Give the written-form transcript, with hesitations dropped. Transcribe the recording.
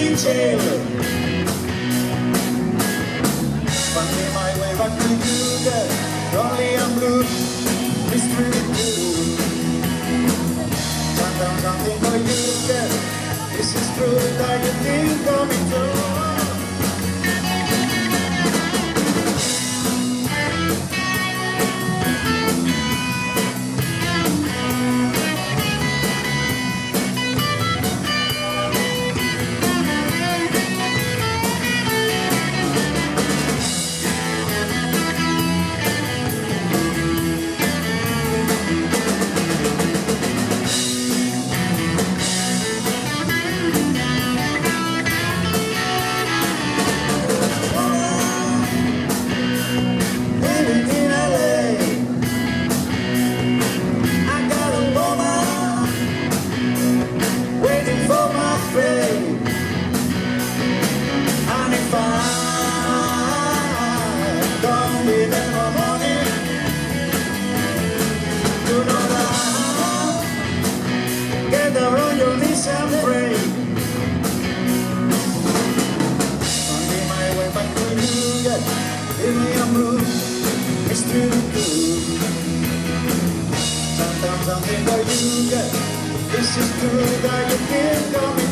in jail. Finding my way back to you, girl. Lonely and blue, it's really blue. Sometimes something for you, girl. This is true that you think coming true. And pray. Finding my way back to you, yeah. Living a mood, it's too good. Sometimes I'm thinking of you, yeah. This is true that you can't come